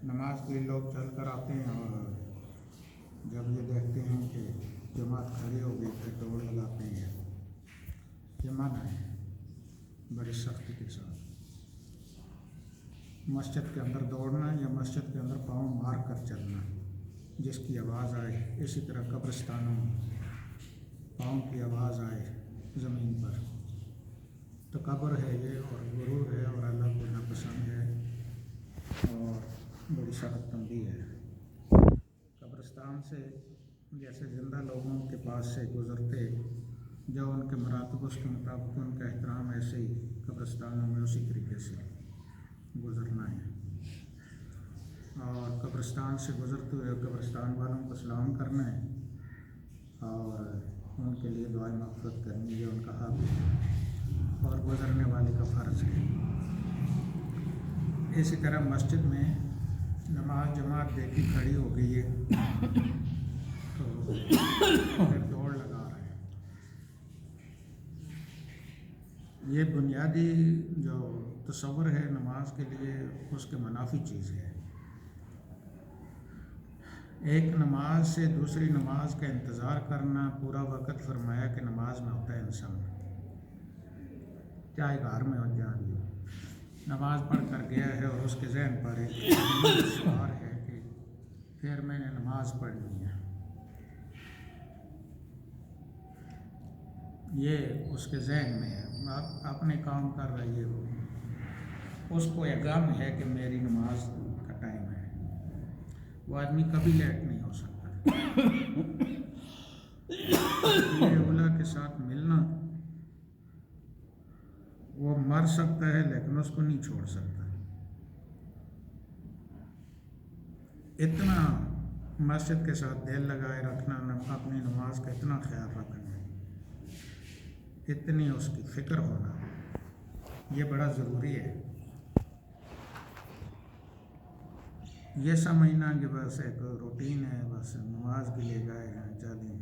نماز کے لیے لوگ چل کر آتے ہیں اور جب یہ دیکھتے ہیں کہ جماعت کھڑی ہو گئی پھر دوڑ لگاتے ہیں۔ یہ منع ہے بڑی سختی کے ساتھ۔ مسجد کے اندر دوڑنا یا مسجد کے اندر پاؤں مار کر چلنا، جس کی آواز آئے، اسی طرح قبرستانوں میں پاؤں کی آواز آئے زمین پر، تکبر ہے یہ اور غرور ہے اور اللہ کو ناپسند ہے اور بڑی سخت تنبیہ ہے۔ قبرستان سے جیسے زندہ لوگوں کے پاس سے گزرتے جو ان کے مراتب اس کے مطابق ان کا احترام، ایسے ہی قبرستانوں میں اسی طریقے سے گزرنا ہے اور قبرستان سے گزرتے ہوئے قبرستان والوں کو سلام کرنا ہے اور ان کے لیے دعائیں مغفرت کرنی ہے، ان کا حق ہے اور گزرنے والے کا فرض ہے۔ اسی طرح مسجد میں نماز جماعت دیکھی کھڑی ہو گئی ہے تو پھر دوڑ لگا رہے ہیں۔ یہ بنیادی جو تصور ہے نماز کے لیے اس کے منافی چیز ہے۔ ایک نماز سے دوسری نماز کا انتظار کرنا پورا وقت فرمایا کہ نماز میں ہوتا ہے انسان، چاہے گھر میں ہو جہاں بھی ہو۔ نماز پڑھ کر گیا ہے اور اس کے ذہن پر ایک سوار ہے کہ پھر میں نے نماز پڑھنی ہے، یہ اس کے ذہن میں ہے، آپ اپنے کام کر رہی ہے، اس کو یہ غم ہے کہ میری نماز کا ٹائم ہے۔ وہ آدمی کبھی لیٹ نہیں ہو سکتا۔ یہ اولیاء کے ساتھ ملنا، وہ مر سکتا ہے لیکن اس کو نہیں چھوڑ سکتا۔ اتنا مسجد کے ساتھ دل لگائے رکھنا، اپنی نماز کا اتنا خیال رکھنا، اتنی اس کی فکر ہونا، یہ بڑا ضروری ہے۔ یہ سمجھنا کہ بس ایک روٹین ہے، بس نماز کے لیے گئے ہیں چلیں،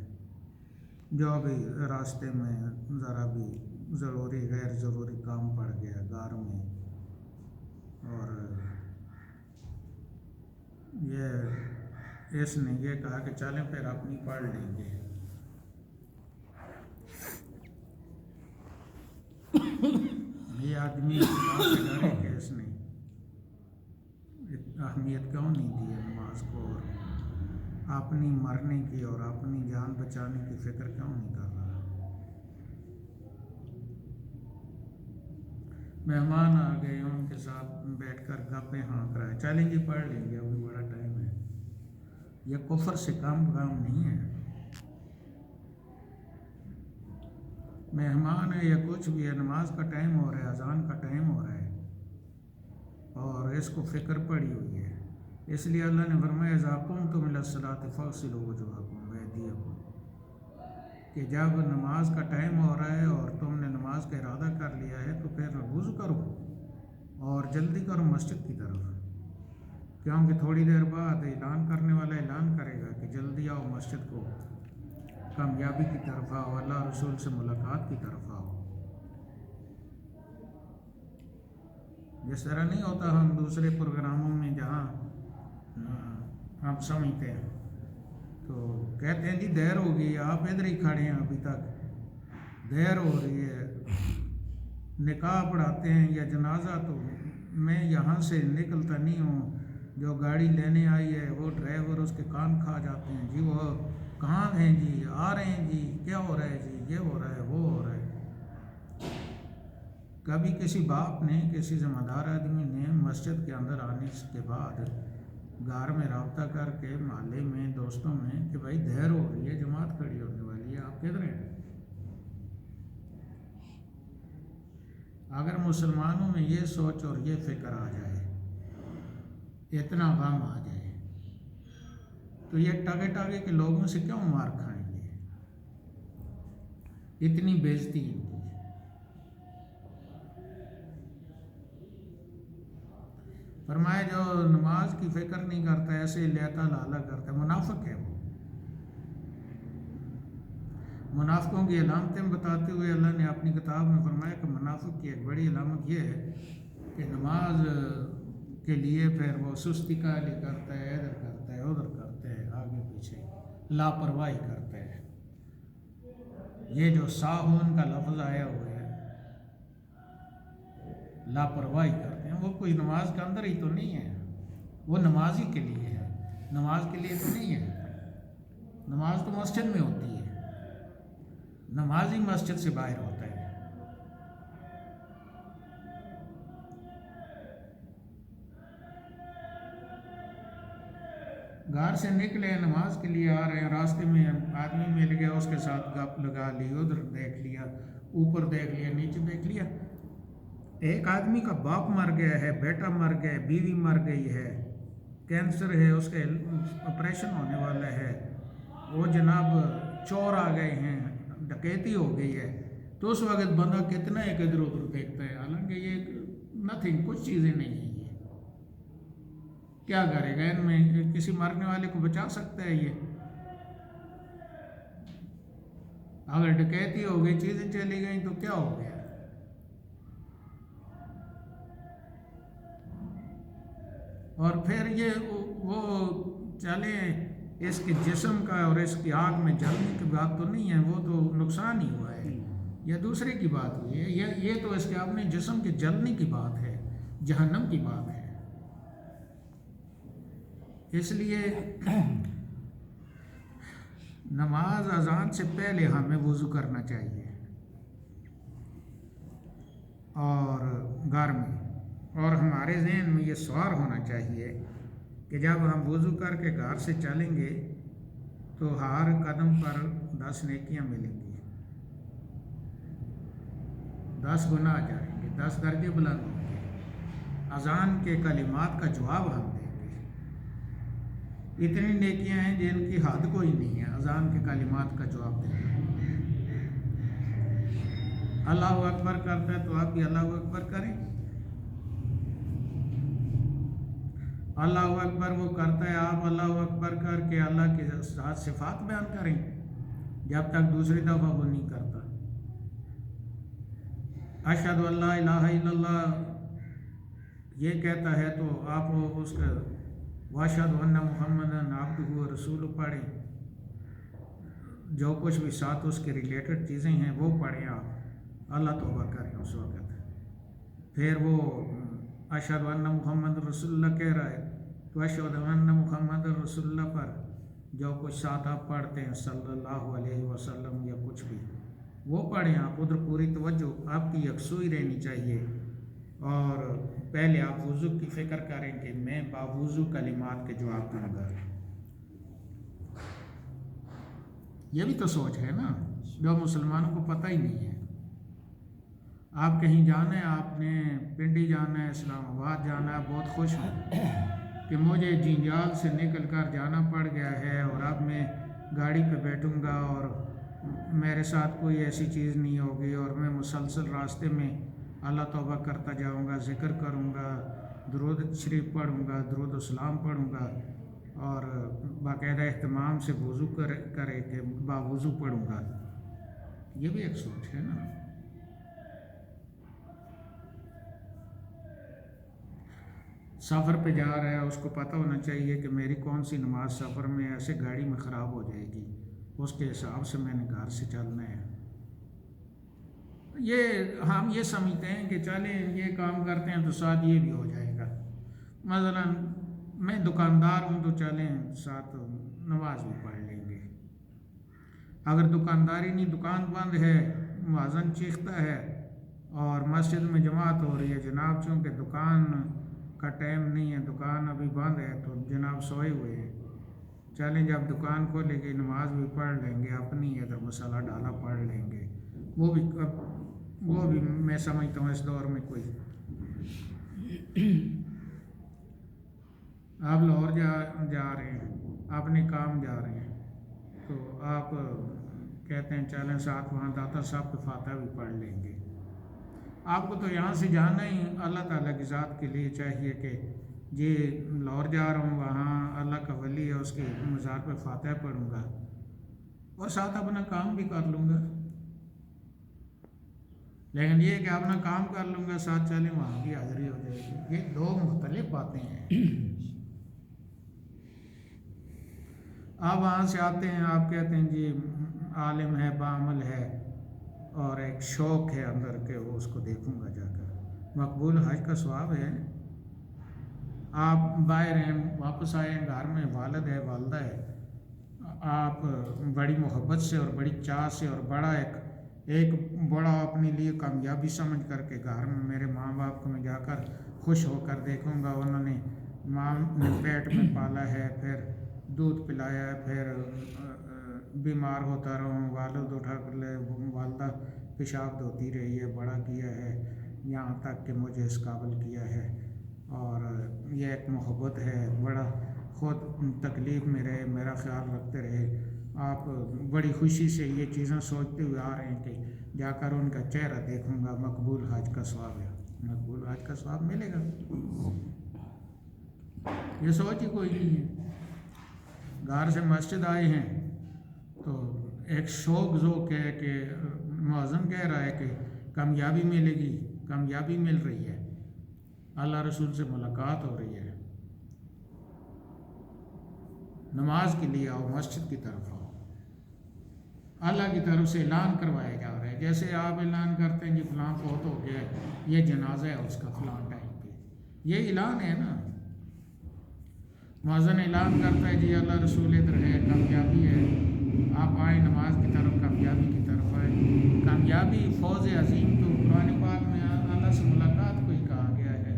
جو بھی راستے میں ذرا بھی ضروری غیر ضروری کام پڑ گیا گھر میں، اور اس نے یہ کہا کہ چلیں پھر اپنی پڑھ لیں گے۔ یہ آدمی اس بات سے ڈرے کہ اس نے اہمیت کیوں نہیں دی ہے نماز کو، اور اپنی مرنے کی اور اپنی جان بچانے کی فکر کیوں نہیں کر رہا۔ مہمان آ گئے، ان کے ساتھ بیٹھ کر گپیں ہانک رہا ہے، چلیں گے پڑھ لیں گے، ابھی بڑا ٹائم ہے۔ یہ کفر سے کم کام نہیں ہے۔ مہمان ہے یا کچھ بھی ہے، نماز کا ٹائم ہو رہا ہے، اذان کا ٹائم ہو رہا ہے اور اس کو فکر پڑی ہوئی ہے۔ اس لیے اللہ نے فرمایا اذا قمتم الی الصلاۃ فاغسلوا وجوہکم وایدیکم، کہ جب نماز کا ٹائم ہو رہا ہے اور تم نے نماز کا ارادہ کر لیا ہے تو پھر وضو کرو اور جلدی کرو مسجد کی طرف، کیونکہ تھوڑی دیر بعد اعلان کرنے والا اعلان کرے گا کہ جلدی آؤ مسجد کو، کامیابی کی طرف آؤ، اللہ رسول سے ملاقات کی طرف آؤ۔ جس طرح نہیں ہوتا ہم دوسرے پروگراموں میں جہاں ہم سمجھتے ہیں تو کہتے ہیں جی دیر ہو گئی، آپ ادھر ہی کھڑے ہیں، ابھی تک دیر ہو رہی ہے، نکاح پڑھاتے ہیں یا جنازہ، تو میں یہاں سے نکلتا نہیں ہوں، جو گاڑی لینے آئی ہے وہ ڈرائیور اس کے کان کھا جاتے ہیں، جی وہ کہاں ہیں جی، آ رہے ہیں جی، کیا ہو رہا ہے جی، یہ ہو رہا ہے وہ ہو رہا ہے۔ کبھی کسی باپ نے، کسی ذمہ دار آدمی نے مسجد کے اندر آنے کے بعد گھر میں رابطہ کر کے محلے میں دوستوں میں کہ بھائی دیر ہو رہی ہے، جماعت کھڑی ہونے والی ہے، آپ کدھر ہیں؟ اگر مسلمانوں میں یہ سوچ اور یہ فکر آ جائے، اتنا غم آ جائے، تو یہ ٹاگے ٹاگے کے لوگوں سے کیوں مار کھائیں گے؟ اتنی بےزتی ان کی۔ فرمایا جو نماز کی فکر نہیں کرتا، ایسے لیتا لالا کرتا ہے، منافق ہے وہ۔ منافقوں کی علامتیں بتاتے ہوئے اللہ نے اپنی کتاب میں فرمایا کہ منافق کی ایک بڑی علامت یہ ہے کہ نماز کے لیے پھر وہ سستی کاہلی کرتا ہے، ادھر کرتا ہے ادھر کرتا ہے، آگے پیچھے لاپرواہی کرتا ہے۔ یہ جو ساہون کا لفظ آیا ہوا ہے، لاپرواہی کرتے ہیں، وہ کوئی نماز کے اندر ہی تو نہیں ہے، وہ نمازی کے لیے ہے، نماز کے لیے تو نہیں ہے۔ نماز تو مسجد میں ہوتی ہے، نمازی مسجد سے باہر ہوتا ہے۔ گھر سے نکلے نماز کے لیے آ رہے ہیں، راستے میں آدمی مل گیا، اس کے ساتھ گپ لگا لی، ادھر دیکھ لیا، اوپر دیکھ لیا، نیچے دیکھ لیا۔ ایک آدمی کا باپ مر گیا ہے، بیٹا مر گیا ہے، بیوی مر گئی ہے، کینسر ہے، اس کا آپریشن ہونے والا ہے، وہ جناب چور آ گئے ہیں، ڈکیتی ہو گئی ہے، تو اس وقت بندہ کتنا ایک ادھر ادھر دیکھتا ہے، حالانکہ یہ نتھنگ، کچھ چیزیں نہیں ہیں۔ یہ کیا کرے گا؟ ان میں کسی مرنے والے کو بچا سکتا ہے یہ؟ اگر ڈکیتی ہو گئی، چیزیں چلی گئیں تو کیا ہو گیا؟ اور پھر یہ وہ چلے، اس کے جسم کا اور اس کی آگ میں جلنے کی بات تو نہیں ہے، وہ تو نقصان ہی ہوا ہے، یا دوسرے کی بات ہوئی ہے، یہ تو اس کے اپنے جسم کے جلنے کی بات ہے، جہنم کی بات ہے۔ اس لیے نماز اذان سے پہلے ہمیں وضو کرنا چاہیے، اور گھر میں، اور ہمارے ذہن میں یہ سوال ہونا چاہیے کہ جب ہم وضو کر کے گھر سے چلیں گے تو ہر قدم پر 10 نیکیاں ملیں گی، 10 گناہ جائیں گے، 10 درجے بلند ہوں گے، اذان کے کلمات کا جواب ہم دیں گے۔ اتنی نیکیاں ہیں جن کی حد کوئی نہیں ہے، اذان کے کلمات کا جواب دیں گے۔ اللہ اکبر کرتا ہے تو آپ بھی اللہ اکبر کریں۔ اللہ اکبر وہ کرتا ہے، آپ اللہ اکبر کر کے اللہ کے ساتھ صفات بیان کریں، جب تک دوسری دفعہ وہ نہیں کرتا۔ اشہد ان لا الہ الا اللہ یہ کہتا ہے تو آپ اس کا واشہد ان محمدً عبدہ و رسولہ پڑھیں، جو کچھ بھی ساتھ اس کے ریلیٹڈ چیزیں ہیں وہ پڑھیں، آپ اللہ توبہ کریں اس وقت۔ پھر وہ اشہد ان محمد رسول اللہ کہہ رہا ہے تو اشہد ان محمد رسول اللہ پر جو کچھ ساتھ آپ پڑھتے ہیں صلی اللہ علیہ وسلم یا کچھ بھی وہ پڑھیں، آپ ادھر پوری توجہ آپ کی یکسوئی رہنی چاہیے، اور پہلے آپ وضو کی فکر کریں کہ میں باوضو کلمات کے جواب دوں گا۔ یہ بھی تو سوچ ہے نا جو مسلمانوں کو پتہ ہی نہیں ہے۔ آپ کہیں جانا ہے، آپ نے پنڈی جانا ہے، اسلام آباد جانا ہے، بہت خوش ہوں کہ مجھے جنجال سے نکل کر جانا پڑ گیا ہے، اور اب میں گاڑی پہ بیٹھوں گا اور میرے ساتھ کوئی ایسی چیز نہیں ہوگی، اور میں مسلسل راستے میں اللہ توبہ کرتا جاؤں گا، ذکر کروں گا، درود شریف پڑھوں گا، درود و سلام پڑھوں گا، اور باقاعدہ اہتمام سے وضو کرے کہ باوضو پڑھوں گا۔ یہ بھی ایک سوچ ہے نا۔ سفر پہ جا رہا ہے، اس کو پتہ ہونا چاہیے کہ میری کون سی نماز سفر میں ایسے گاڑی میں خراب ہو جائے گی، اس کے حساب سے میں نے گھر سے چلنا ہے۔ یہ ہم یہ سمجھتے ہیں کہ چلیں یہ کام کرتے ہیں تو ساتھ یہ بھی ہو جائے گا، مثلا میں دکاندار ہوں تو چلیں ساتھ نماز بھی پڑھ لیں گے۔ اگر دکانداری نہیں، دکان بند ہے، مؤذن چیختا ہے اور مسجد میں جماعت ہو رہی ہے، جناب چونکہ دکان کا ٹائم نہیں ہے، دکان ابھی بند ہے تو جناب سوئے ہوئے ہیں، چلیں جب دکان کھولے گی نماز بھی پڑھ لیں گے، اپنی ادھر مسئلہ ڈالا پڑھ لیں گے۔ وہ بھی میں سمجھتا ہوں اس دور میں کوئی آپ لاہور جا رہے ہیں، اپنے کام جا رہے ہیں، تو آپ کہتے ہیں چلیں ساتھ وہاں داتا صاحب کے فاتحہ بھی پڑھ لیں گے۔ آپ کو تو یہاں سے جانا ہی اللہ تعالیٰ کی ذات کے لیے چاہیے کہ جی لاہور جا رہا ہوں، وہاں اللہ کا ولی ہے، اس کے مزار پہ فاتحہ پڑھوں گا اور ساتھ اپنا کام بھی کر لوں گا۔ لیکن یہ کہ اپنا کام کر لوں گا ساتھ چلیں وہاں کی حاضری ہو جائے گی، یہ دو مختلف باتیں ہیں۔ آپ وہاں سے آتے ہیں، آپ کہتے ہیں جی عالم ہے، بعمل ہے، اور ایک شوق ہے اندر کے وہ اس کو دیکھوں گا جا کر، مقبول حج کا ثواب ہے۔ آپ باہر ہیں، واپس آئے ہیں، گھر میں والد ہے، والدہ ہے، آپ بڑی محبت سے اور بڑی چاہ سے اور بڑا ایک بڑا اپنے لیے کامیابی سمجھ کر کے گھر میں میرے ماں باپ کو میں جا کر خوش ہو کر دیکھوں گا، انہوں نے ماں نے پیٹ میں پالا ہے، پھر دودھ پلایا ہے، پھر بیمار ہوتا رہوں، والد اٹھا کر لے، والدہ پیشاب دھوتی رہی ہے، بڑا کیا ہے یہاں تک کہ مجھے اس قابل کیا ہے، اور یہ ایک محبت ہے، بڑا خود تکلیف میں رہے، میرا خیال رکھتے رہے۔ آپ بڑی خوشی سے یہ چیزیں سوچتے ہوئے آ رہے ہیں کہ جا کر ان کا چہرہ دیکھوں گا، مقبول حج کا ثواب ہے، مقبول حج کا ثواب ملے گا، یہ سوچ ہی کوئی نہیں ہے۔ گھر سے مسجد آئے ہیں تو ایک شوق ذوق ہے کہ مؤذن کہہ رہا ہے کہ کامیابی ملے گی، کامیابی مل رہی ہے، اللہ رسول سے ملاقات ہو رہی ہے، نماز کے لیے آؤ، مسجد کی طرف آؤ، اللہ کی طرف سے اعلان کروایا جا رہا ہے، جیسے آپ اعلان کرتے ہیں کہ فلاں فوت ہو گیا ہے، یہ جنازہ ہے اس کا فلاں ٹائم پہ، یہ اعلان ہے نا۔ مؤذن اعلان کرتا ہے جی اللہ رسول ادھر ہے، کامیابی ہے، آپ آئیں نماز کی طرف، کامیابی کی طرف آئیں۔ کامیابی فوز عظیم تو قرآن پاک میں اللہ سے ملاقات کو ہی کہا گیا ہے،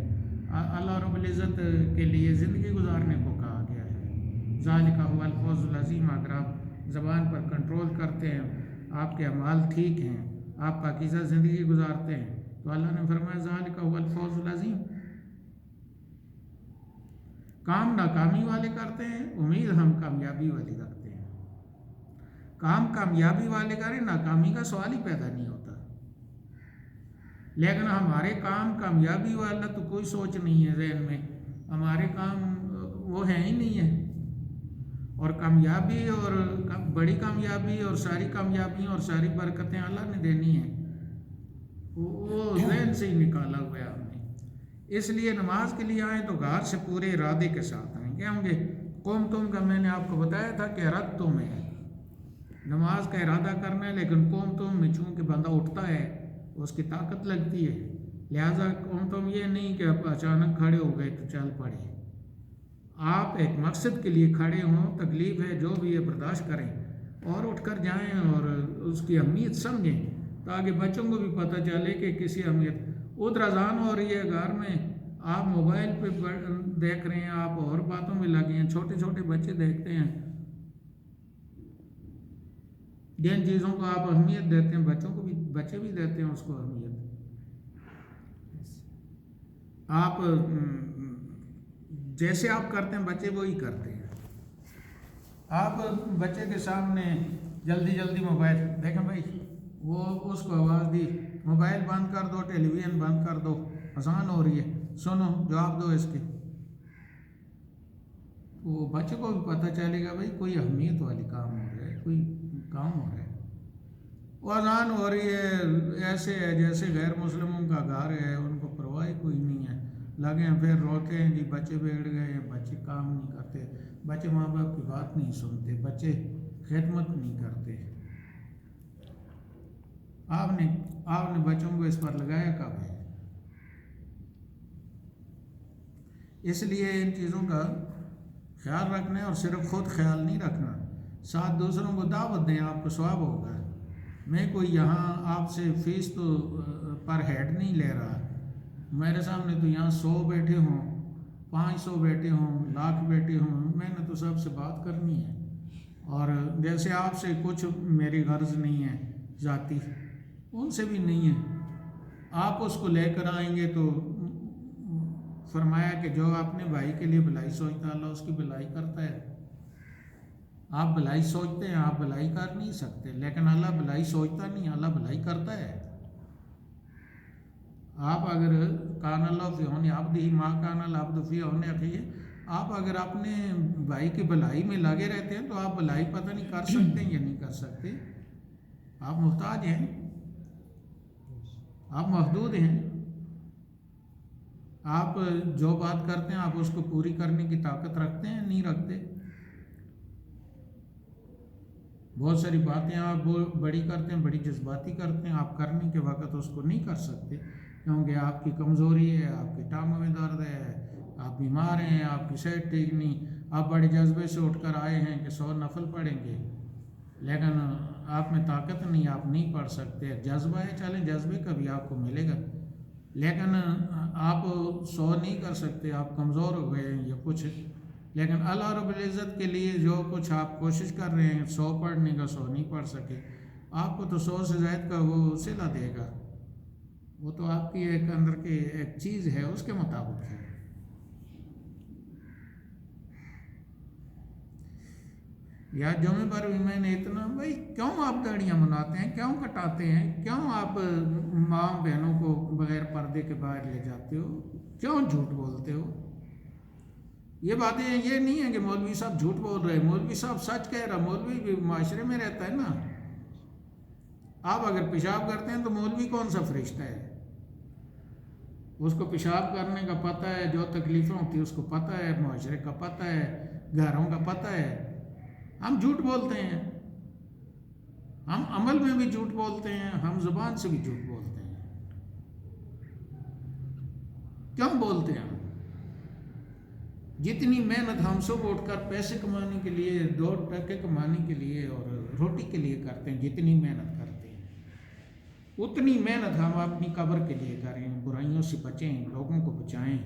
اللہ رب العزت کے لیے زندگی گزارنے کو کہا گیا ہے، ذالک هو الفوز العظیم۔ اگر آپ زبان پر کنٹرول کرتے ہیں، آپ کے اعمال ٹھیک ہیں، آپ پاکیزہ زندگی گزارتے ہیں، تو اللہ نے فرمایا ذالک هو الفوز العظیم۔ کام ناکامی والے کرتے ہیں، امید ہم کامیابی والی رکھتے ہیں، کام کامیابی والے کریں، ناکامی کا سوال ہی پیدا نہیں ہوتا، لیکن ہمارے کام کامیابی والا تو کوئی سوچ نہیں ہے ذہن میں، ہمارے کام وہ ہیں ہی نہیں ہے، اور کامیابی اور بڑی کامیابی اور ساری کامیابیاں اور ساری برکتیں اللہ نے دینی ہیں، وہ ذہن سے ہی نکالا ہوا ہے ہم نے۔ اس لیے نماز کے لیے آئیں تو گھر سے پورے ارادے کے ساتھ آئیں گے، ہوں گے قوم تم کا میں نے آپ کو بتایا تھا کہ ارد تم ہے، نماز کا ارادہ کرنا ہے، لیکن قوم تم میں چونکہ بندہ اٹھتا ہے اس کی طاقت لگتی ہے، لہٰذا قوم تم یہ نہیں کہ آپ اچانک کھڑے ہو گئے تو چل پڑے، آپ ایک مقصد کے لیے کھڑے ہوں، تکلیف ہے جو بھی ہے برداشت کریں اور اٹھ کر جائیں اور اس کی اہمیت سمجھیں، تاکہ بچوں کو بھی پتہ چلے کہ کسی اہمیت۔ ادھر اذان ہو رہی ہے گھر میں، آپ موبائل پہ دیکھ رہے ہیں، آپ اور باتوں میں لگے ہیں، چھوٹے چھوٹے بچے دیکھتے ہیں، جن چیزوں کو آپ اہمیت دیتے ہیں بچوں کو بھی، بچے بھی دیتے ہیں اس کو اہمیت۔ آپ جیسے آپ کرتے ہیں بچے وہی کرتے ہیں، آپ بچے کے سامنے جلدی جلدی موبائل دیکھیں بھائی، وہ اس کو آواز دی، موبائل بند کر دو، ٹیلی ویژن بند کر دو، اذان ہو رہی ہے، سنو جواب دو اس کے، وہ بچے کو بھی پتہ چلے گا بھائی کوئی اہمیت والی کام ہو رہا ہے، کوئی کام ہو رہا ہے، وہ اذان ہو رہی ہے ایسے ہے جیسے غیر مسلموں کا گھر ہے، ان کو پرواہ کوئی نہیں ہے، لگے ہیں پھر روتے ہیں جی بچے بگڑ گئے ہیں، بچے کام نہیں کرتے، بچے ماں باپ کی بات نہیں سنتے، بچے خدمت نہیں کرتے۔ آپ نے بچوں کو اس پر لگایا کب ہے؟ اس لیے ان چیزوں کا خیال رکھنا ہے، اور صرف خود خیال نہیں رکھنا، ساتھ دوسروں کو دعوت دیں، آپ کو ثواب ہوگا۔ میں کوئی یہاں آپ سے فیس تو پر ہیڈ نہیں لے رہا، میرے سامنے تو یہاں 100 بیٹھے ہوں، 500 بیٹھے ہوں، لاکھ بیٹھے ہوں، میں نے تو سب سے بات کرنی ہے، اور جیسے آپ سے کچھ میری غرض نہیں ہے ذاتی، ان سے بھی نہیں ہے، آپ اس کو لے کر آئیں گے تو فرمایا کہ جو اپنے بھائی کے لیے بھلائی سوچتا ہے اللہ اس کی بھلائی کرتا ہے۔ آپ بھلائی سوچتے ہیں، آپ بھلائی کر نہیں سکتے، لیکن اللہ بھلائی سوچتا نہیں، اللہ بھلائی کرتا ہے۔ آپ اگر کان اللہ فی عون عبدہ ما کان العبد فی عون اخیہ، آپ اگر اپنے بھائی کی بھلائی میں لگے رہتے ہیں تو آپ بھلائی پتہ نہیں کر سکتے ہیں یا نہیں کر سکتے، آپ محتاج ہیں۔ آپ محدود ہیں. آپ جو بات کرتے ہیں آپ اس کو پوری کرنے کی طاقت رکھتے ہیں؟ نہیں رکھتے. بہت ساری باتیں آپ بڑی کرتے ہیں، بڑی جذباتی کرتے ہیں، آپ کرنے کے وقت اس کو نہیں کر سکتے کیونکہ آپ کی کمزوری ہے، آپ کی ٹانگوں میں درد ہے، آپ بیمار ہیں، آپ کی صحت ٹھیک نہیں. آپ بڑے جذبے سے اٹھ کر آئے ہیں کہ 100 نفل پڑھیں گے، لیکن آپ میں طاقت نہیں، آپ نہیں پڑھ سکتے. جذبہ ہے، چلیں جذبے کا بھی آپ کو ملے گا، لیکن آپ 100 نہیں کر سکتے، آپ کمزور ہو گئے ہیں یا کچھ. لیکن اللہ رب العزت کے لیے جو کچھ آپ کوشش کر رہے ہیں 100 پڑھنے کا، 100 نہیں پڑھ سکے، آپ کو تو 100 سے زائد کا وہ صلہ دے گا. وہ تو آپ کی ایک اندر کی ایک چیز ہے، اس کے مطابق ہے. یا جمعے پر بھی میں نے اتنا، بھائی کیوں آپ داڑیاں مناتے ہیں، کیوں کٹاتے ہیں، کیوں آپ ماں بہنوں کو بغیر پردے کے باہر لے جاتے ہو، کیوں جھوٹ بولتے ہو؟ یہ باتیں یہ نہیں ہے کہ مولوی صاحب جھوٹ بول رہے ہیں، مولوی صاحب سچ کہہ رہا. مولوی بھی معاشرے میں رہتا ہے نا. آپ اگر پیشاب کرتے ہیں تو مولوی کون سا فرشتہ ہے؟ اس کو پیشاب کرنے کا پتہ ہے، جو تکلیفیں ہوتی ہیں اس کو پتہ ہے، معاشرے کا پتہ ہے، گھروں کا پتہ ہے. ہم جھوٹ بولتے ہیں، ہم عمل میں بھی جھوٹ بولتے ہیں، ہم زبان سے بھی جھوٹ بولتے ہیں. کیوں بولتے ہیں؟ جتنی محنت ہم سب اٹھ کر پیسے کمانے کے لیے، 2 ٹکے کمانے کے لیے اور روٹی کے لیے کرتے ہیں، جتنی محنت کرتے ہیں اتنی محنت ہم اپنی قبر کے لیے کریں، برائیوں سے بچیں، لوگوں کو بچائیں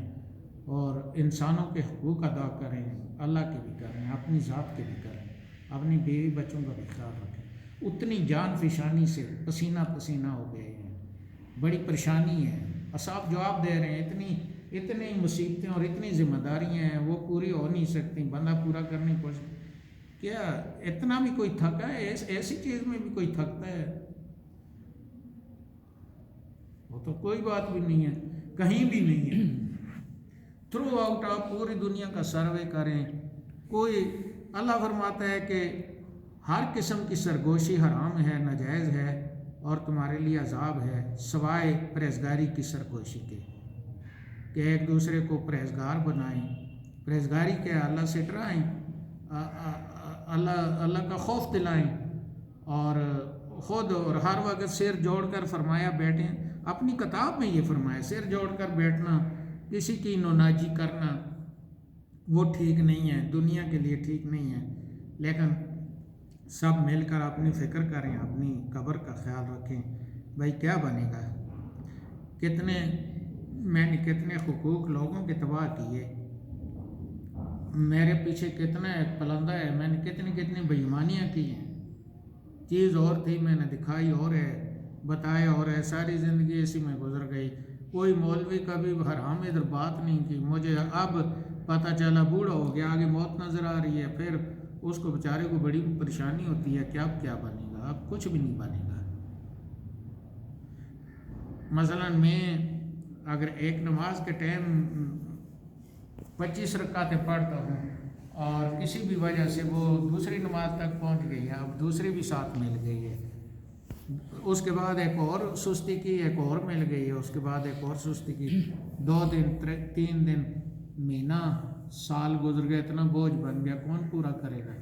اور انسانوں کے حقوق ادا کریں، اللہ کے بھی کریں، اپنی ذات کے بھی کریں، اپنی بیوی بچوں کا بھی خیال رکھیں. اتنی جان فشانی سے پسینہ پسینہ ہو گئے ہیں، بڑی پریشانی ہے. اصحاب جواب دے رہے ہیں، اتنی مصیبتیں اور اتنی ذمہ داریاں ہیں، وہ پوری ہو نہیں سکتی، بندہ پورا کرنے کی کوشش. کیا اتنا بھی کوئی تھکا ہے؟ ایسی چیز میں بھی کوئی تھکتا ہے؟ وہ تو کوئی بات بھی نہیں ہے، کہیں بھی نہیں ہے. تھرو آؤٹ آپ پوری دنیا کا سروے کریں، کوئی اللہ فرماتا ہے کہ ہر قسم کی سرگوشی حرام ہے، ناجائز ہے اور تمہارے لیے عذاب ہے سوائے پرہیزگاری کی سرگوشی کے، کہ ایک دوسرے کو پرہیزگار بنائیں. پرہیزگاری کے اللہ سے ڈرائیں، اللہ کا خوف دلائیں اور خود اور ہر وقت سر جوڑ کر فرمایا بیٹھیں. اپنی کتاب میں یہ فرمایا سر جوڑ کر بیٹھنا، کسی کی نوناجی کرنا وہ ٹھیک نہیں ہے، دنیا کے لیے ٹھیک نہیں ہے. لیکن سب مل کر اپنی فکر کریں، اپنی قبر کا خیال رکھیں. بھائی کیا بنے گا؟ میں نے کتنے حقوق لوگوں کے تباہ کیے، میرے پیچھے کتنا ایک پلندہ ہے، میں نے کتنی بے ایمانیاں کی ہیں. چیز اور تھی، میں نے دکھائی اور ہے، بتایا اور ہے، ساری زندگی اسی میں گزر گئی. کوئی مولوی کبھی حرام ادھر بات نہیں کی. مجھے اب پتہ چلا، بوڑھا ہو گیا، آگے موت نظر آ رہی ہے، پھر اس کو بیچارے کو بڑی پریشانی ہوتی ہے کہ اب کیا بنے گا، اب کچھ بھی نہیں بنے گا. مثلا میں اگر ایک نماز کے ٹائم 25 رکعتیں پڑھتا ہوں اور کسی بھی وجہ سے وہ دوسری نماز تک پہنچ گئی ہے، اب دوسری بھی ساتھ مل گئی ہے، اس کے بعد ایک اور سستی کی، ایک اور مل گئی ہے، اس کے بعد ایک اور سستی کی، 2 دن 3 دن مہینہ سال گزر گیا، اتنا بوجھ بن گیا، کون پورا کرے گا؟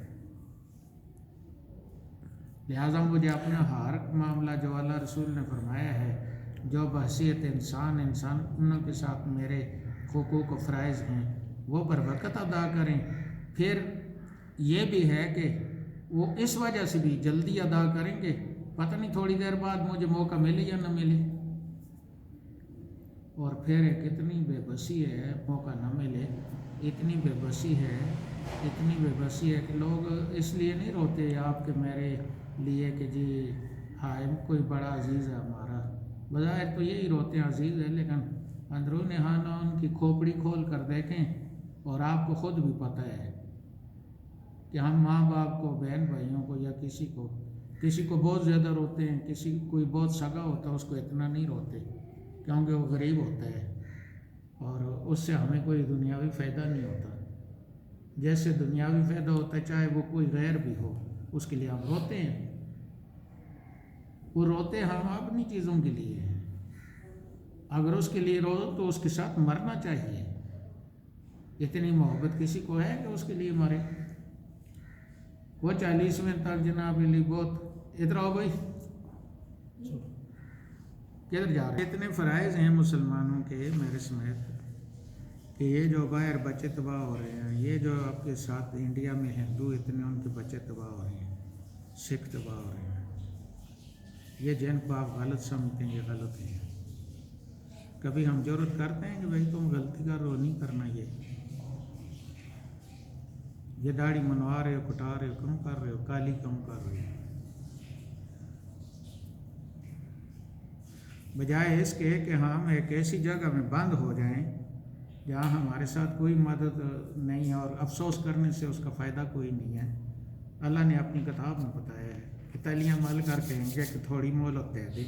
لہٰذا مجھے اپنا ہر معاملہ جو اللہ رسول نے فرمایا ہے، جو بحیثیت انسانوں کے ساتھ میرے حقوق و فرائض ہیں وہ بر وقت ادا کریں. پھر یہ بھی ہے کہ وہ اس وجہ سے بھی جلدی ادا کریں گے، پتہ نہیں تھوڑی دیر بعد مجھے موقع ملے یا نہ ملے. اور پھر اتنی بے بسی ہے، موقع نہ ملے، اتنی بے بسی ہے کہ لوگ اس لیے نہیں روتے آپ کے میرے لیے کہ جی ہائے کوئی بڑا عزیز ہے ہمارا. بظاہر تو یہی روتے ہیں عزیز ہے، لیکن اندرون خانہ ان کی کھوپڑی کھول کر دیکھیں اور آپ کو خود بھی پتہ ہے کہ ہم ماں باپ کو، بہن بھائیوں کو یا کسی کو بہت زیادہ روتے ہیں، کوئی بہت سگا ہوتا ہے اس کو اتنا نہیں روتے کیونکہ وہ غریب ہوتا ہے اور اس سے ہمیں کوئی دنیاوی فائدہ نہیں ہوتا. جیسے دنیاوی فائدہ ہوتا ہے چاہے وہ کوئی غیر بھی ہو، اس کے لیے ہم روتے ہیں. وہ روتے ہم اپنی چیزوں کے لیے ہیں. اگر اس کے لیے رو تو اس کے ساتھ مرنا چاہیے. اتنی محبت کسی کو ہے کہ اس کے لیے مرے؟ وہ 40ویں تک جناب علی بہت. ادھر آؤ بھائی، کدھر جا رہے ہیں؟ اتنے فرائض ہیں مسلمانوں کے میرے سمیت کہ یہ جو باہر بچے تباہ ہو رہے ہیں، یہ جو آپ کے ساتھ انڈیا میں ہندو اتنے ان کے بچے تباہ ہو رہے ہیں، سکھ تباہ ہو رہے ہیں، یہ جن کو آپ غلط سمجھتے ہیں یہ غلط ہیں. کبھی ہم جرأت کرتے ہیں کہ بھائی تم غلطی کر رہے ہو، نہیں کرنا. یہ داڑھی منوا رہے ہو، کٹا رہے ہو، کم کر رہے ہو، کالی کم کر رہے ہو. بجائے اس کے کہ ہم ایک ایسی جگہ میں بند ہو جائیں جہاں ہمارے ساتھ کوئی مدد نہیں ہے اور افسوس کرنے سے اس کا فائدہ کوئی نہیں ہے. اللہ نے اپنی کتاب میں بتایا ہے کہ تلیاں مل کر کہیں گے کہ تھوڑی مہلت دے دے.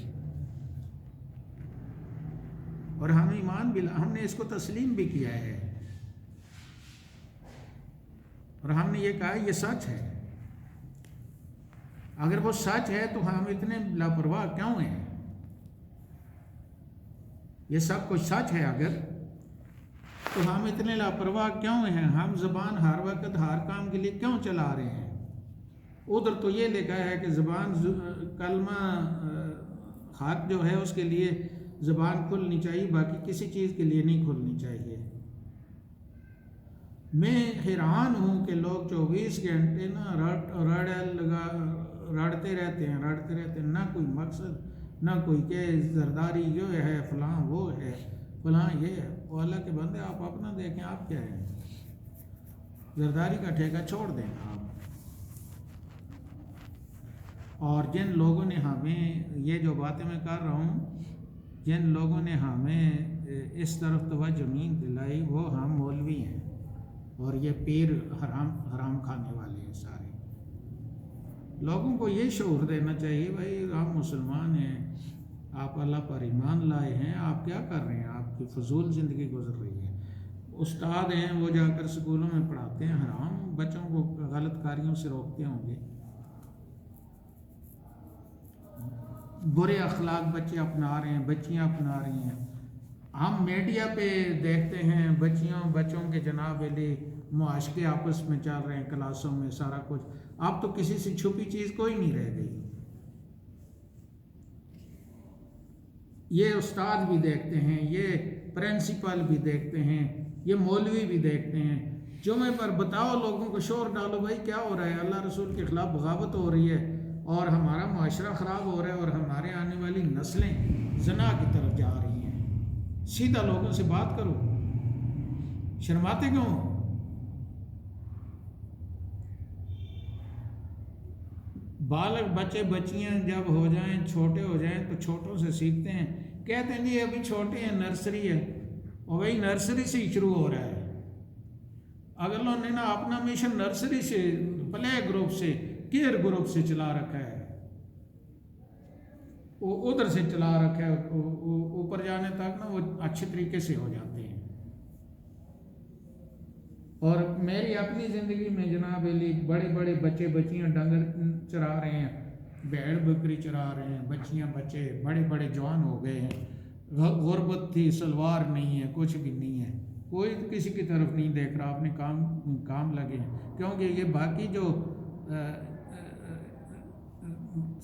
اور ہم ایمان بھی، ہم نے اس کو تسلیم بھی کیا ہے اور ہم نے یہ کہا یہ سچ ہے. اگر وہ سچ ہے تو ہم اتنے لاپرواہ کیوں ہیں؟ یہ سب کچھ سچ ہے اگر، تو ہم اتنے لاپرواہ کیوں ہیں؟ ہم زبان ہر وقت ہر کام کے لیے کیوں چلا رہے ہیں؟ ادھر تو یہ لکھا ہے کہ زبان کلمہ حق جو ہے اس کے لیے زبان کھلنی چاہیے، باقی کسی چیز کے لیے نہیں کھلنی چاہیے. میں حیران ہوں کہ لوگ 24 گھنٹے نا رڑتے رہتے ہیں، نہ کوئی مقصد، نہ کوئی کہ زرداری یہ ہے، فلاں وہ ہے، فلاں یہ ہے. وہ اللہ کے بندے آپ اپنا دیکھیں، آپ کیا ہیں؟ زرداری کا ٹھیکہ چھوڑ دیں آپ. اور جن لوگوں نے ہمیں، یہ جو باتیں میں کر رہا ہوں، جن لوگوں نے ہمیں اس طرف توجہ نہیں دلائی وہ ہم مولوی ہیں اور یہ پیر حرام کھانے والے ہیں. سارے لوگوں کو یہ شعور دینا چاہیے بھائی ہم مسلمان ہیں، آپ اللہ پر ایمان لائے ہیں، آپ کیا کر رہے ہیں؟ آپ کی فضول زندگی گزر رہی ہے. استاد ہیں وہ جا کر سکولوں میں پڑھاتے ہیں حرام، بچوں کو غلط کاریوں سے روکتے ہوں گے. برے اخلاق بچے اپنا رہے ہیں، بچیاں اپنا رہی ہیں. ہم میڈیا پہ دیکھتے ہیں بچوں کے جناب علی معاشقے آپس میں چل رہے ہیں کلاسوں میں، سارا کچھ. اب تو کسی سے چھپی چیز کوئی نہیں رہ گئی. یہ استاد بھی دیکھتے ہیں، یہ پرنسپل بھی دیکھتے ہیں، یہ مولوی بھی دیکھتے ہیں. جمعے پر بتاؤ لوگوں کو، شور ڈالو بھائی کیا ہو رہا ہے، اللہ رسول کے خلاف بغاوت ہو رہی ہے اور ہمارا معاشرہ خراب ہو رہا ہے اور ہمارے آنے والی نسلیں زنا کی طرف جا رہی ہیں. سیدھا لوگوں سے بات کرو، شرماتے کیوں؟ بالغ بچے بچیاں جب ہو جائیں، چھوٹے ہو جائیں تو چھوٹوں سے سیکھتے ہیں. کہتے ہیں جی ابھی چھوٹے ہیں، نرسری ہے. اور وہی نرسری سے ہی شروع ہو رہا ہے. اگر انہوں نے نا اپنا مشن نرسری سے، پلے گروپ سے، کیئر گروپ سے چلا رکھا ہے، وہ ادھر سے چلا رکھا ہے، اوپر جانے تک نا وہ اچھے طریقے سے ہو جاتے ہیں. اور میری اپنی زندگی میں جناب علی بڑے بڑے بچے بچیاں ڈنگر چرا رہے ہیں، بھیڑ بکری چرا رہے ہیں، بچیاں بچے بڑے بڑے جوان ہو گئے ہیں. غربت تھی، سلوار نہیں ہے، کچھ بھی نہیں ہے، کوئی کسی کی طرف نہیں دیکھ رہا، اپنے کام لگے ہیں. کیونکہ یہ باقی جو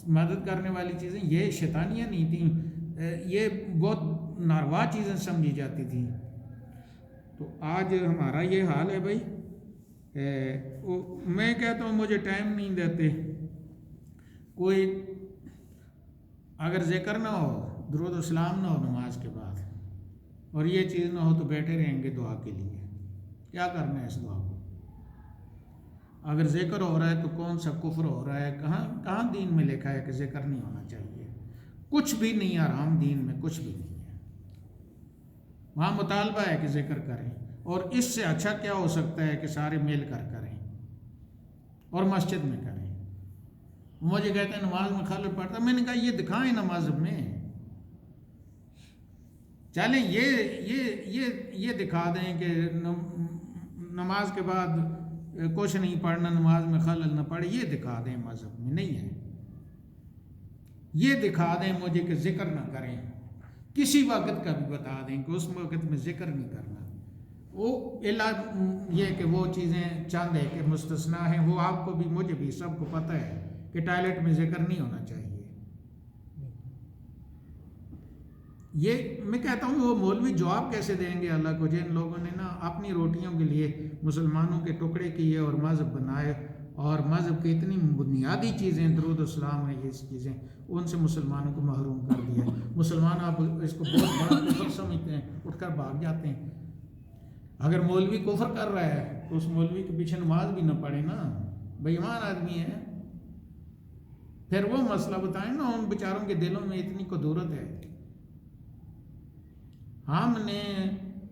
مدد کرنے والی چیزیں یہ شیطانیاں نہیں تھیں، یہ بہت ناروا چیزیں سمجھی جاتی تھیں. تو آج ہمارا یہ حال ہے بھائی. میں کہتا ہوں مجھے ٹائم نہیں دیتے. کوئی اگر ذکر نہ ہو، درود و سلام نہ ہو نماز کے بعد، اور یہ چیز نہ ہو تو بیٹھے رہیں گے دعا کے لیے. کیا کرنا ہے اس دعا کو؟ اگر ذکر ہو رہا ہے تو کون سا کفر ہو رہا ہے؟ کہاں دین میں لکھا ہے کہ ذکر نہیں ہونا چاہیے؟ کچھ بھی نہیں حرام دین میں، کچھ بھی نہیں ہے. وہاں مطالبہ ہے کہ ذکر کریں، اور اس سے اچھا کیا ہو سکتا ہے کہ سارے مل کر کریں اور مسجد میں کریں. مجھے کہتے ہیں نماز میں خلل پڑتا. میں نے کہا یہ دکھائیں نماز میں، چلیں یہ دکھا دیں کہ نماز کے بعد کچھ نہیں پڑھنا، نماز میں خلل نہ پڑے، یہ دکھا دیں. مذہب میں نہیں ہے. یہ دکھا دیں مجھے کہ ذکر نہ کریں. کسی وقت کا بھی بتا دیں کہ اس وقت میں ذکر نہیں کرنا. وہ یہ کہ وہ چیزیں چند ہے کہ مستثنا ہیں، وہ آپ کو بھی مجھے بھی سب کو پتہ ہے کہ ٹوائلٹ میں ذکر نہیں ہونا چاہیے. یہ میں کہتا ہوں وہ مولوی جواب کیسے دیں گے اللہ کو جن لوگوں نے نا اپنی روٹیوں کے لیے مسلمانوں کے ٹکڑے کیے اور مذہب بنائے، اور مذہب کی اتنی بنیادی چیزیں درود السلام ہیں، یہ چیزیں ان سے مسلمانوں کو محروم کر دیا. مسلمان آپ اس کو بہت بڑا کفر سمجھتے ہیں، اٹھ کر بھاگ جاتے ہیں. اگر مولوی کفر کر رہا ہے تو اس مولوی کے پیچھے نماز بھی نہ پڑھے نا، بے ایمان آدمی ہے. پھر وہ مسئلہ بتائیں نا، ان بیچاروں کے دلوں میں اتنی قدورت ہے. ہم نے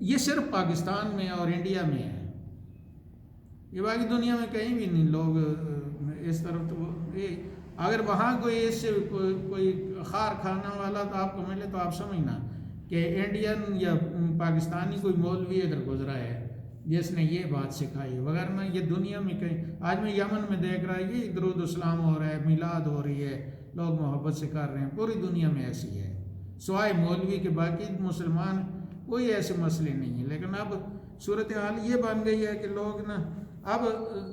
یہ صرف پاکستان میں اور انڈیا میں ہے، یہ باقی دنیا میں کہیں بھی نہیں لوگ اس طرف. تو اگر وہاں کوئی اس سے کوئی خار کھانا والا تو آپ کو ملے تو آپ سمجھنا کہ انڈین یا پاکستانی کوئی مولوی ادھر گزرا ہے جس نے یہ بات سکھائی. وغیرہ یہ دنیا میں کہیں، آج میں یمن میں دیکھ رہا ہے یہ درود السلام ہو رہا ہے، میلاد ہو رہی ہے، لوگ محبت سے کر رہے ہیں. پوری دنیا میں ایسی ہے، سوائے مولوی کے باقی مسلمان کوئی ایسے مسئلے نہیں ہیں. لیکن اب صورتحال یہ بن گئی ہے کہ لوگ نا اب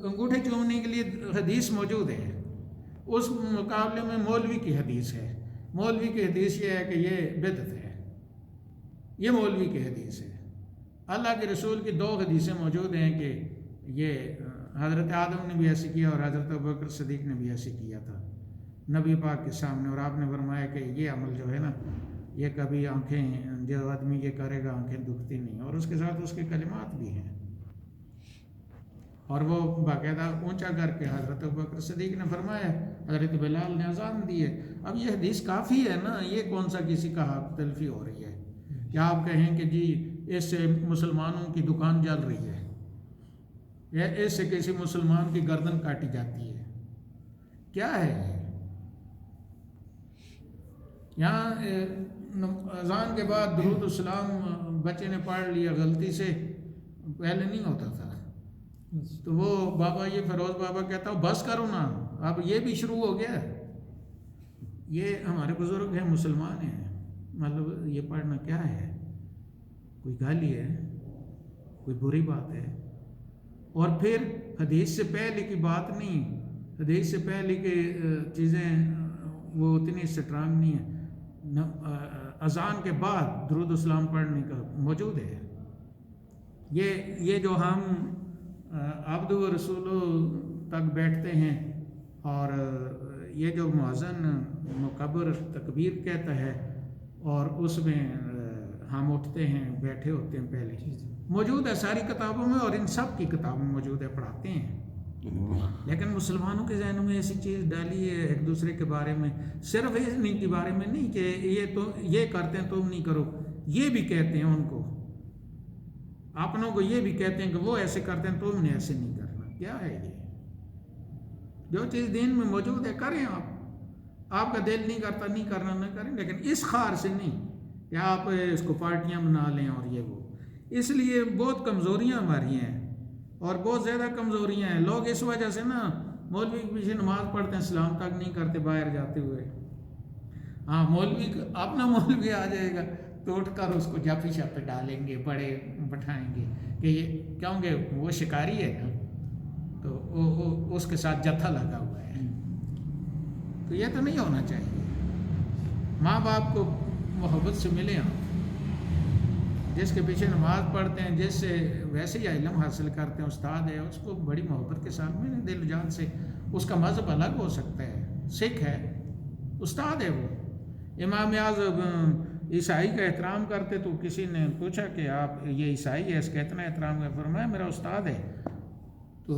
انگوٹھے چومنے کے لیے حدیث موجود ہے، اس مقابلے میں مولوی کی حدیث ہے. مولوی کی حدیث یہ ہے کہ یہ بدعت ہے، یہ مولوی کی حدیث ہے. اللہ کے رسول کی 2 حدیثیں موجود ہیں کہ یہ حضرت آدم نے بھی ایسے کیا اور حضرت ابوبکر صدیق نے بھی ایسے کیا تھا نبی پاک کے سامنے. اور آپ نے فرمایا کہ یہ عمل جو ہے نا، یہ کبھی آنکھیں جو آدمی یہ کرے گا آنکھیں دکھتی نہیں، اور اس کے ساتھ اس کے کلمات بھی ہیں. اور وہ باقاعدہ اونچا کر کے حضرت ابوبکر صدیق نے فرمایا، حضرت بلال نے اذان دی ہے. اب یہ حدیث کافی ہے نا، یہ کون سا کسی کا حق تلفی ہو رہی ہے؟ کیا آپ کہیں کہ جی اس سے مسلمانوں کی دکان جل رہی ہے، یا اس سے کسی مسلمان کی گردن کاٹی جاتی ہے؟ کیا ہے یہ؟ یہاں اذان کے بعد درود السلام بچے نے پڑھ لیا غلطی سے، پہلے نہیں ہوتا تھا. تو وہ بابا یہ فیروز بابا کہتا ہوں بس کرو نا، اب یہ بھی شروع ہو گیا. یہ ہمارے بزرگ ہیں، مسلمان ہیں، مطلب یہ پڑھنا کیا ہے؟ کوئی گالی ہے؟ کوئی بری بات ہے؟ اور پھر حدیث سے پہلے کی بات نہیں، حدیث سے پہلے کی چیزیں وہ اتنی اسٹرانگ نہیں ہے. اذان کے بعد درود السلام پڑھنے کا موجود ہے. یہ جو ہم عبد و رسول تک بیٹھتے ہیں، اور یہ جو مؤذن مکبر تکبیر کہتا ہے اور اس میں ہم اٹھتے ہیں بیٹھے ہوتے ہیں، پہلے موجود ہے ساری کتابوں میں، اور ان سب کی کتابوں میں موجود ہے، پڑھاتے ہیں. لیکن مسلمانوں کے ذہنوں میں ایسی چیز ڈالی ہے ایک دوسرے کے بارے میں، صرف ان کے بارے میں نہیں کہ یہ تو یہ کرتے ہیں تم نہیں کرو، یہ بھی کہتے ہیں ان کو، اپنوں کو یہ بھی کہتے ہیں کہ وہ ایسے کرتے ہیں تم نے ایسے نہیں کرنا. کیا ہے یہ؟ جو چیز دین میں موجود ہے کریں. آپ کا دل نہیں کرتا نہیں کرنا نہ کریں، لیکن اس خار سے نہیں کہ آپ اس کو پارٹیاں بنا لیں اور یہ وہ. اس لیے بہت کمزوریاں ہماری ہیں، اور بہت زیادہ کمزوریاں ہیں. لوگ اس وجہ سے نا مولوی کے پیچھے نماز پڑھتے ہیں، سلام تک نہیں کرتے باہر جاتے ہوئے. ہاں مولوی اپنا مولوی آ جائے گا تو اٹھ کر اس کو جاپی شاپے ڈالیں گے، بڑے بٹھائیں گے کہ یہ کیوں کہ وہ شکاری ہے نا، تو اس کے ساتھ جتھا لگا ہوا ہے. تو یہ تو نہیں ہونا چاہیے. ماں باپ کو محبت سے ملیں آپ، جس کے پیچھے نماز پڑھتے ہیں، جس سے ویسے ہی علم حاصل کرتے ہیں، استاد ہے، اس کو بڑی محبت کے ساتھ ملیں دل جان سے. اس کا مذہب الگ ہو سکتا ہے، سکھ ہے، استاد ہے وہ. امام اعظم عیسائی کا احترام کرتے، تو کسی نے پوچھا کہ آپ یہ عیسائی ہے اس کا اتنا احترام کر؟ فرمایا میرا استاد ہے. تو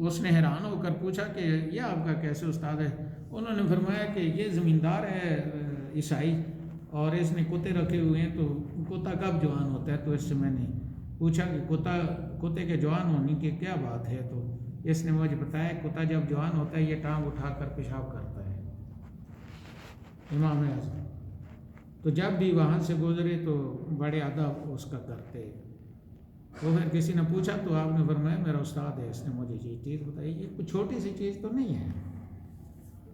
اس نے حیران ہو کر پوچھا کہ یہ آپ کا کیسے استاد ہے؟ انہوں نے فرمایا کہ یہ زمیندار ہے عیسائی، اور اس نے کتے رکھے ہوئے ہیں، تو کتا کب جوان ہوتا ہے؟ تو اس سے میں نے پوچھا کہ کتے کے جوان ہونے کی کیا بات ہے؟ تو اس نے مجھے بتایا کتا جب جوان ہوتا ہے یہ ٹانگ اٹھا کر پیشاب کرتا ہے. امام اعظم تو جب بھی وہاں سے گزرے تو بڑے ادب اس کا کرتے. تو پھر کسی نے پوچھا تو آپ نے فرمایا میرا استاد ہے، اس نے مجھے یہ چیز بتائی. یہ کوئی چھوٹی سی چیز تو نہیں ہے.